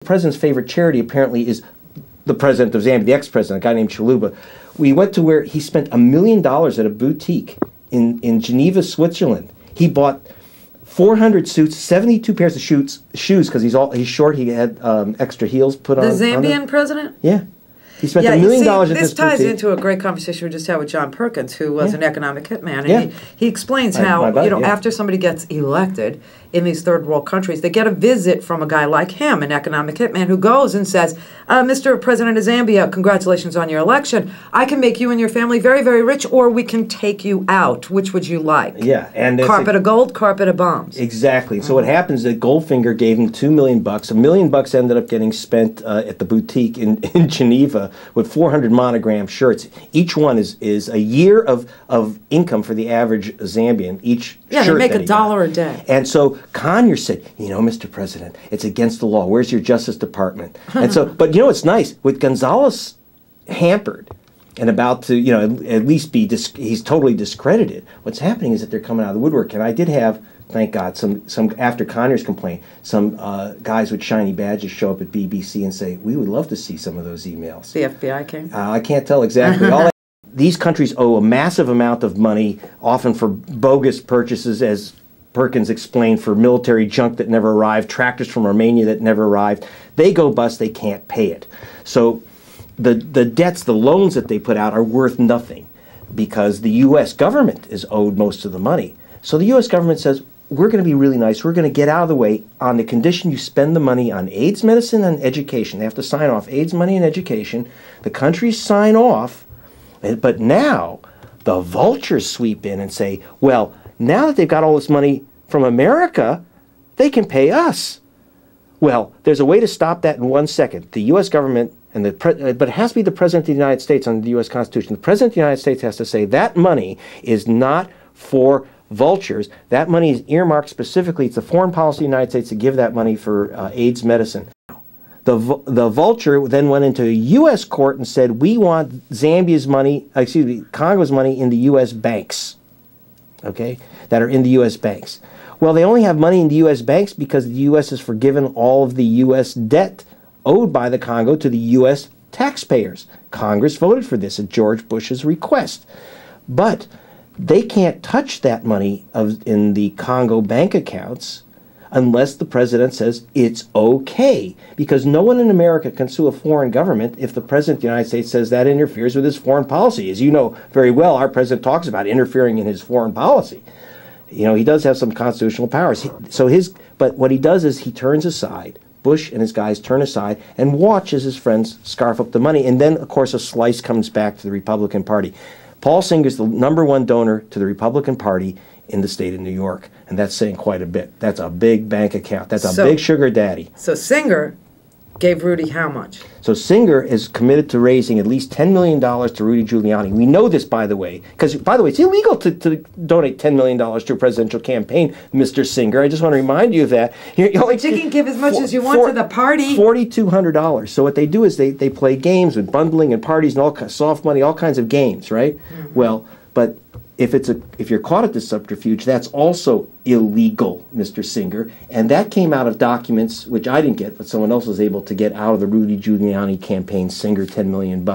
The president's favorite charity apparently is the president of Zambia, the ex-president, a guy named Chaluba. We went to where he spent $1 million at a boutique in Geneva, Switzerland. He bought 400 suits, 72 pairs of shoes because he's short. He had extra heels put on. The Zambian president? Yeah. He spent $1 million at this boutique. This ties into a great conversation we just had with John Perkins, who was an economic hitman. And he explains how, after somebody gets elected in these third world countries, they get a visit from a guy like him, an economic hitman, who goes and says, Mr. President of Zambia, congratulations on your election. I can make you and your family very, very rich, or we can take you out. Which would you like? Yeah. And carpet of gold, carpet of bombs. Exactly. So what happens is that Goldfinger gave him $2 million. $1 million ended up getting spent at the boutique in Geneva with 400 monogram shirts. Each one is a year of income for the average Zambian. Each shirt they make $1 a day. And so Conyers said, Mr. President, it's against the law. Where's your Justice Department? And so, but what's nice? With Gonzales hampered and about to, at least be, he's totally discredited, what's happening is that they're coming out of the woodwork. And I did have, thank God, some after Conyers complained, some guys with shiny badges show up at BBC and say, we would love to see some of those emails. The FBI came? I can't tell exactly. These countries owe a massive amount of money, often for bogus purchases, as Perkins explained, for military junk that never arrived, tractors from Romania that never arrived. They go bust, they can't pay it. So the debts, the loans that they put out are worth nothing because the U.S. government is owed most of the money. So the U.S. government says, we're going to be really nice. We're going to get out of the way on the condition you spend the money on AIDS medicine and education. They have to sign off AIDS money and education. The countries sign off, but now the vultures sweep in and say, well, now that they've got all this money from America, they can pay us. Well, there's a way to stop that in 1 second. The U.S. government, but it has to be the President of the United States under the U.S. Constitution. The President of the United States has to say that money is not for vultures. That money is earmarked specifically. It's the foreign policy of the United States to give that money for AIDS medicine. The vulture then went into a U.S. court and said, we want Zambia's money, Congo's money in the U.S. banks. Okay, that are in the U.S. banks. Well, they only have money in the U.S. banks because the U.S. has forgiven all of the U.S. debt owed by the Congo to the U.S. taxpayers. Congress voted for this at George Bush's request. But they can't touch that money in the Congo bank accounts unless the president says it's okay, because no one in America can sue a foreign government if the president of the United States says that interferes with his foreign policy. As you know very well, our president talks about interfering in his foreign policy. He does have some constitutional powers. But what he does is he turns aside. Bush and his guys turn aside and watch as his friends scarf up the money. And then, of course, a slice comes back to the Republican Party. Paul Singer's the #1 donor to the Republican Party in the state of New York, and that's saying quite a bit. That's a big bank account. That's a big sugar daddy. So Singer gave Rudy how much? So Singer is committed to raising at least $10 million to Rudy Giuliani. We know this, by the way, because, by the way, it's illegal to donate $10 million to a presidential campaign, Mr. Singer. I just want to remind you of that. You can give as much as you want to the party. $4,200. So what they do is they play games with bundling and parties and all kinds, soft money, all kinds of games, right? Mm-hmm. Well, but if you're caught at this subterfuge, that's also illegal, Mr. Singer. And that came out of documents, which I didn't get, but someone else was able to get out of the Rudy Giuliani campaign, Singer, $10 million.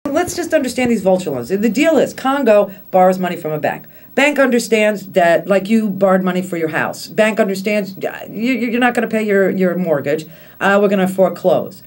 Let's just understand these vulture loans. The deal is Congo borrows money from a bank. Bank understands that, like you borrowed money for your house. Bank understands you're not going to pay your mortgage. We're going to foreclose.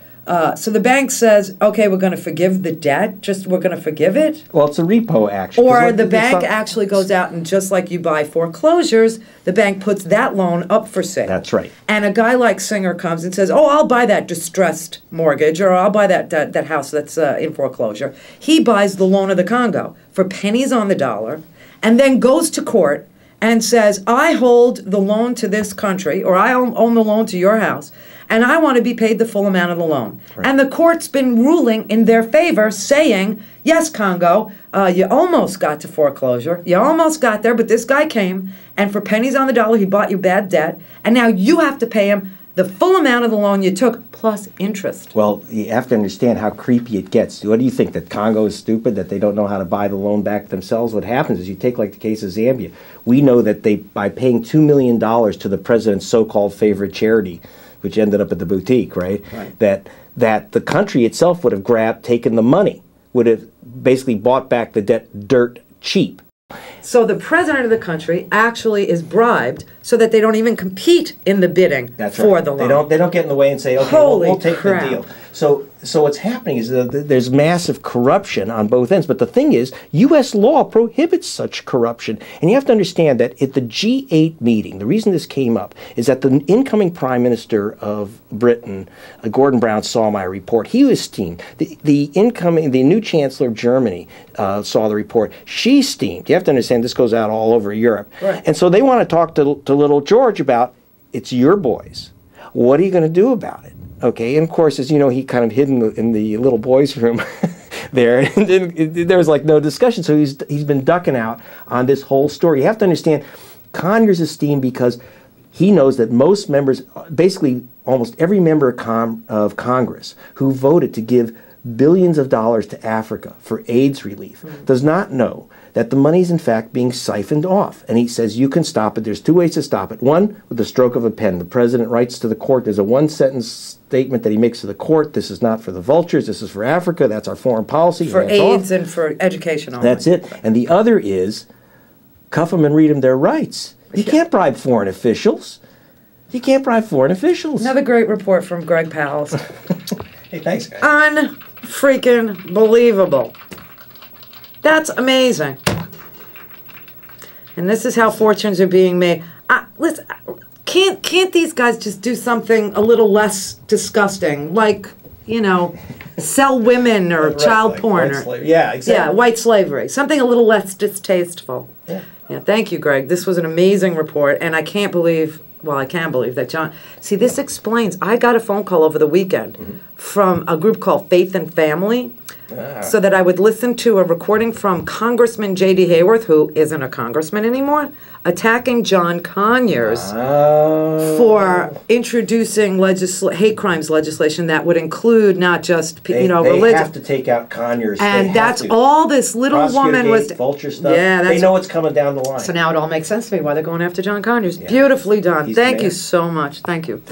So the bank says, okay, we're going to forgive the debt, we're going to forgive it? Well, it's a repo action. Or the bank actually goes out and just like you buy foreclosures, the bank puts that loan up for sale. That's right. And a guy like Singer comes and says, I'll buy that distressed mortgage, or I'll buy that house that's in foreclosure. He buys the loan of the Congo for pennies on the dollar and then goes to court and says, I hold the loan to this country, or I own the loan to your house, and I want to be paid the full amount of the loan. Right. And the court's been ruling in their favor, saying, yes, Congo, you almost got to foreclosure. You almost got there, but this guy came, and for pennies on the dollar, he bought you bad debt, and now you have to pay him the full amount of the loan you took, plus interest. Well, you have to understand how creepy it gets. What do you think, that Congo is stupid, that they don't know how to buy the loan back themselves? What happens is you take like the case of Zambia. We know that by paying $2 million to the president's so-called favorite charity, which ended up at the boutique, right? That the country itself would have taken the money, would have basically bought back the debt dirt cheap. So the president of the country actually is bribed so that they don't even compete in the bidding for the loan. They don't get in the way and say, okay, we'll take the deal. So what's happening is that there's massive corruption on both ends. But the thing is, U.S. law prohibits such corruption. And you have to understand that at the G8 meeting, the reason this came up is that the incoming Prime Minister of Britain, Gordon Brown, saw my report. He was steamed. The new Chancellor of Germany saw the report. She's steamed. You have to understand this goes out all over Europe. Right. And so they want to talk to little George about, it's your boys. What are you going to do about it? Okay, and of course, as you know, he kind of hid in the little boys' room there, and there was like no discussion. So he's been ducking out on this whole story. You have to understand, Conyers is steamed because he knows that most members, basically almost every member of Congress who voted to give billions of dollars to Africa for AIDS relief, does not know that the money is in fact being siphoned off. And he says you can stop it. There's two ways to stop it. One, with the stroke of a pen. The president writes to the court. There's a one-sentence statement that he makes to the court. This is not for the vultures. This is for Africa. That's our foreign policy. For AIDS and for education only. That's it. And the other is cuff them and read them their rights. You can't bribe foreign officials. You can't bribe foreign officials. Another great report from Greg Palast. Hey, thanks, guys. Unfreaking believable. That's amazing. And this is how fortunes are being made. Listen, can't these guys just do something a little less disgusting, like, you know, sell women or child porn? Yeah, exactly. Yeah, white slavery. Something a little less distasteful. Yeah. Thank you, Greg. This was an amazing report, and I can't believe... Well, I can believe that John... See, this explains... I got a phone call over the weekend from a group called Faith and Family, so that I would listen to a recording from Congressman J.D. Hayworth, who isn't a congressman anymore, attacking John Conyers for introducing hate crimes legislation that would include not just religion. They have to take out Conyers. And that's all this little woman was... Vulture stuff. Yeah, they know what's coming down the line. So now it all makes sense to me why they're going after John Conyers. Beautifully done. Thank you so much. Thank you.